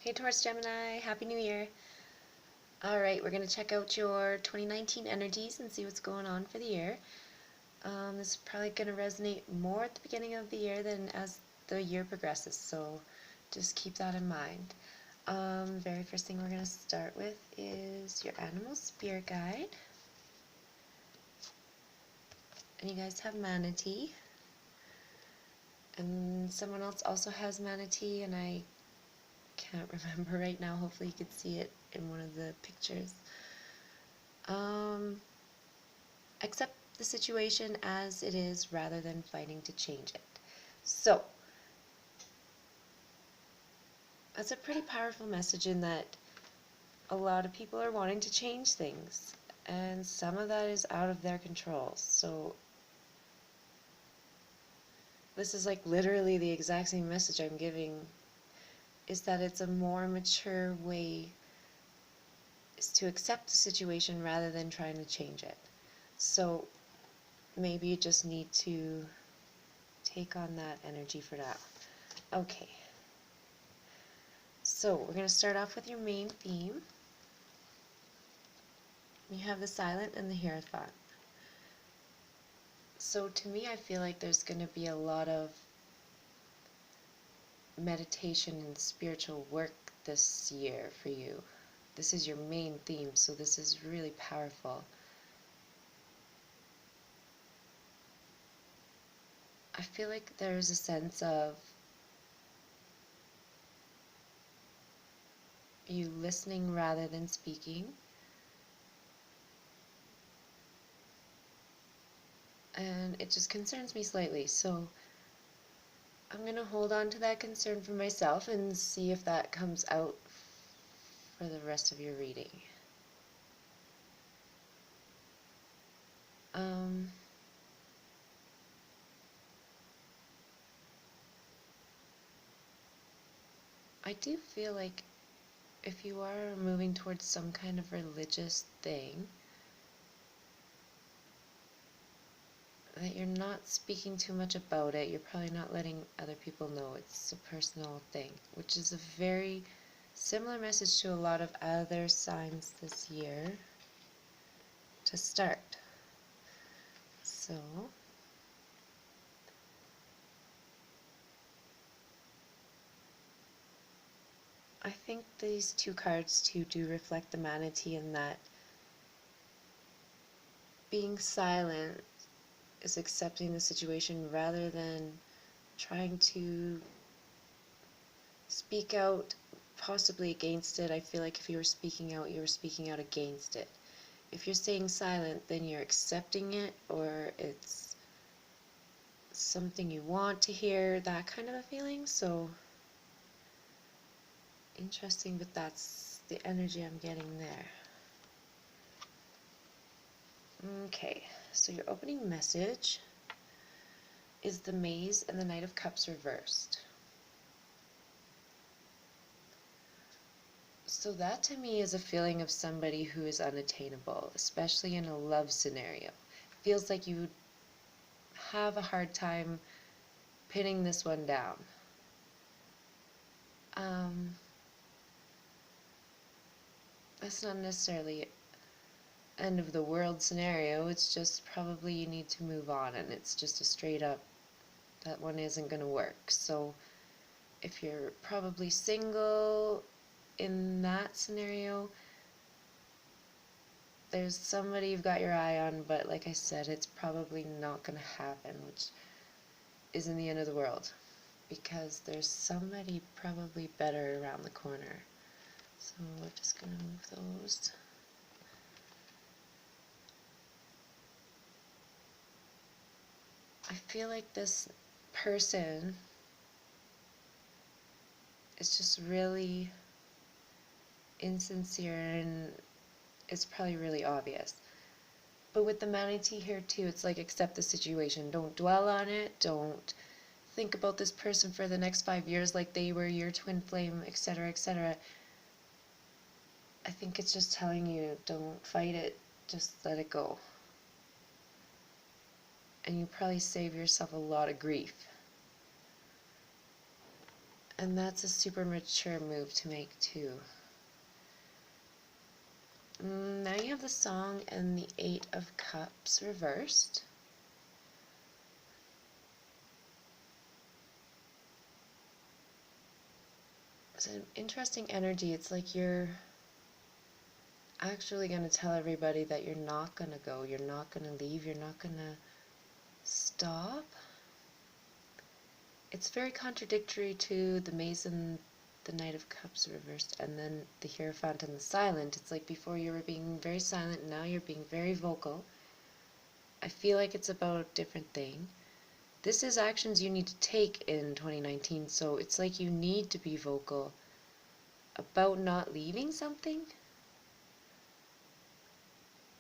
Hey Taurus Gemini, Happy New Year. Alright, we're going to check out your 2019 energies and see what's going on for the year. This is probably going to resonate more at the beginning of the year than as the year progresses, so just keep that in mind. Very first thing we're going to start with is your animal spirit guide. And you guys have manatee. And someone else also has manatee, and I can't remember right now. Hopefully you could see it in one of the pictures. Accept the situation as it is rather than fighting to change it. So, that's a pretty powerful message in that a lot of people are wanting to change things, and some of that is out of their control. So, this is like literally the exact same message I'm giving, is that it's a more mature way is to accept the situation rather than trying to change it. So maybe you just need to take on that energy for now. Okay. So we're going to start off with your main theme. You have the Silent and the Hierophant. So to me, I feel like there's going to be a lot of meditation and spiritual work this year for you. This is your main theme, so this is really powerful. I feel like there's a sense of you listening rather than speaking. And it just concerns me slightly, so I'm going to hold on to that concern for myself and see if that comes out for the rest of your reading. I do feel like if you are moving towards some kind of religious thing, that you're not speaking too much about it. You're probably not letting other people know it's a personal thing, which is a very similar message to a lot of other signs this year to start. So, I think these two cards too do reflect the manatee in that being silent is accepting the situation rather than trying to speak out possibly against it. I feel like if you were speaking out, you were speaking out against it. If you're staying silent, then you're accepting it, or it's something you want to hear, that kind of a feeling. So, interesting, but that's the energy I'm getting there. Okay, so your opening message is the Maze and the Knight of Cups reversed. So that to me is a feeling of somebody who is unattainable, especially in a love scenario. It feels like you have a hard time pinning this one down. That's not necessarily end of the world scenario, it's just probably you need to move on, and it's just a straight up that one isn't going to work. So if you're probably single in that scenario, there's somebody you've got your eye on, but like I said, it's probably not going to happen, which isn't the end of the world, because there's somebody probably better around the corner. So we're just going to move those. I feel like this person is just really insincere, and it's probably really obvious. But with the manatee here too, it's like accept the situation. Don't dwell on it. Don't think about this person for the next 5 years like they were your twin flame, etc., etc. I think it's just telling you, don't fight it. Just let it go. And you probably save yourself a lot of grief. And that's a super mature move to make too. Now you have the Song and the Eight of Cups reversed. It's an interesting energy. It's like you're actually going to tell everybody that you're not going to go, you're not going to leave, you're not going to stop. It's very contradictory to the Maze and the Knight of Cups reversed, and then the Hierophant and the Silent. It's like before you were being very silent, now you're being very vocal. I feel like it's about a different thing. This is actions you need to take in 2019, so it's like you need to be vocal about not leaving something,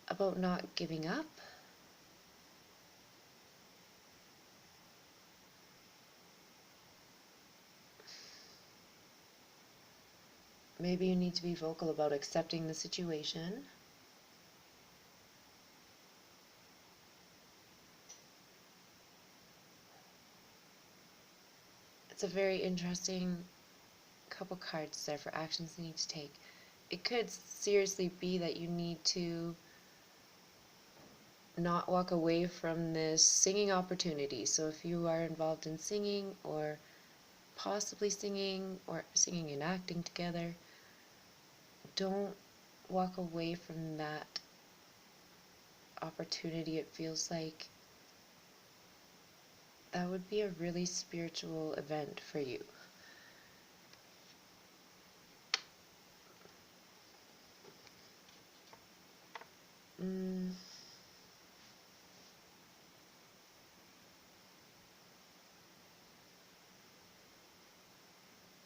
about not giving up. Maybe you need to be vocal about accepting the situation. It's a very interesting couple cards there for actions you need to take. It could seriously be that you need to not walk away from this singing opportunity. So if you are involved in singing or possibly singing or singing and acting together, don't walk away from that opportunity. It feels like that would be a really spiritual event for you.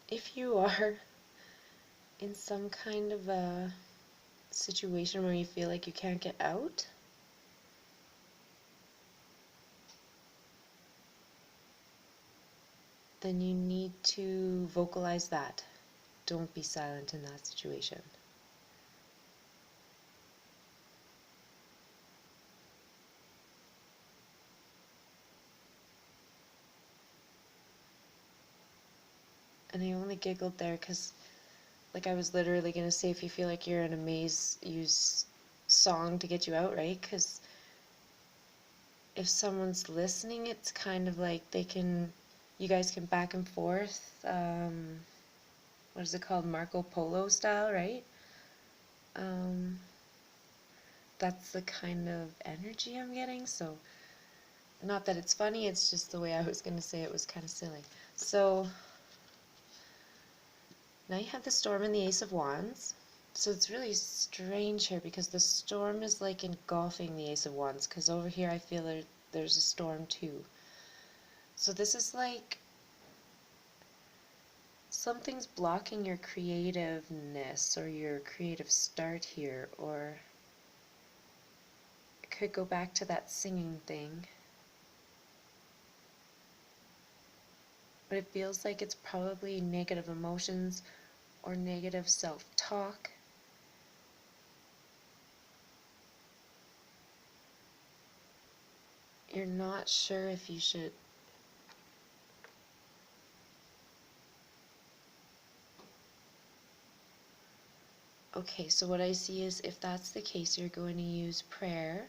If you are in some kind of a situation where you feel like you can't get out, then you need to vocalize that. Don't be silent in that situation. And I only giggled there because, like, I was literally going to say, if you feel like you're in a maze, use song to get you out, right? Because if someone's listening, it's kind of like you guys can back and forth, what is it called, Marco Polo style, right? That's the kind of energy I'm getting, so not that it's funny, it's just the way I was going to say it was kind of silly. So now you have the Storm and the Ace of Wands. So it's really strange here because the storm is like engulfing the Ace of Wands, because over here I feel there's a storm too. So this is like something's blocking your creativeness or your creative start here, or it could go back to that singing thing. But it feels like it's probably negative emotions or negative self-talk. You're not sure if you should Okay, so what I see is if that's the case, you're going to use prayer,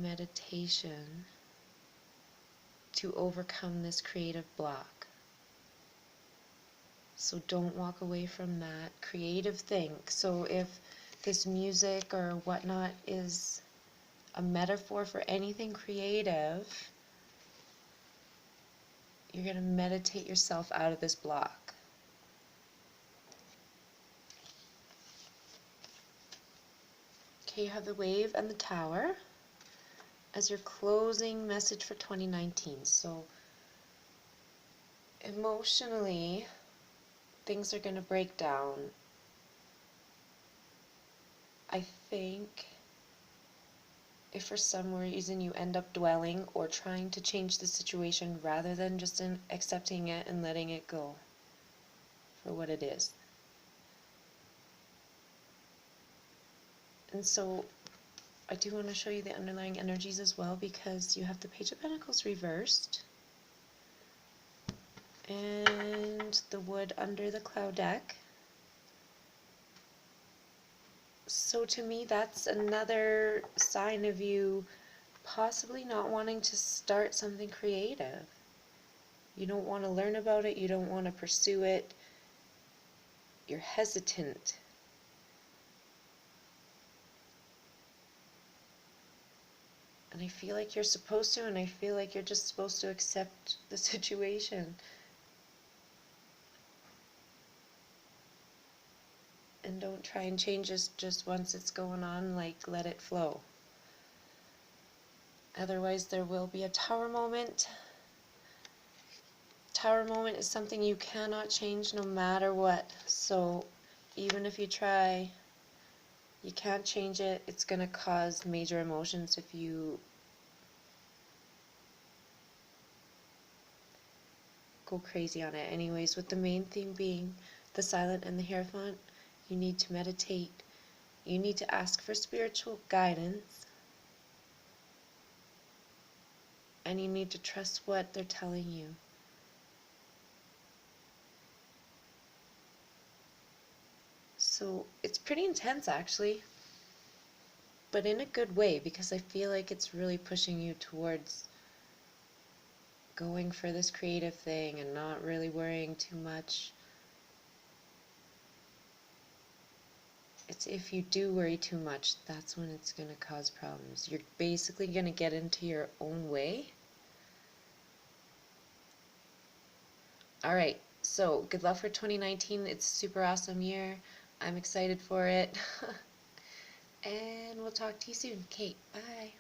meditation to overcome this creative block. So don't walk away from that creative thing. So if this music or whatnot is a metaphor for anything creative, you're going to meditate yourself out of this block. Okay, you have the Wave and the Tower as your closing message for 2019. So emotionally, things are going to break down. I think if for some reason you end up dwelling or trying to change the situation rather than just accepting it and letting it go for what it is. And so I do want to show you the underlying energies as well, because you have the Page of Pentacles reversed. and the wood under the cloud deck. So to me, that's another sign of you possibly not wanting to start something creative. You don't want to learn about it, you don't want to pursue it, you're hesitant. And I feel like you're supposed to, and I feel like you're just supposed to accept the situation. And don't try and change it just once it's going on, like let it flow. Otherwise there will be a tower moment. Tower moment is something you cannot change no matter what. So even if you try, you can't change it. It's going to cause major emotions if you go crazy on it. Anyways, with the main theme being the Silent and the Hierophant, you need to meditate. You need to ask for spiritual guidance. And you need to trust what they're telling you. So it's pretty intense actually, but in a good way, because I feel like it's really pushing you towards going for this creative thing and not really worrying too much. It's if you do worry too much, that's when it's going to cause problems. You're basically going to get into your own way. Alright, so good luck for 2019. It's a super awesome year. I'm excited for it. And we'll talk to you soon. Kate, bye.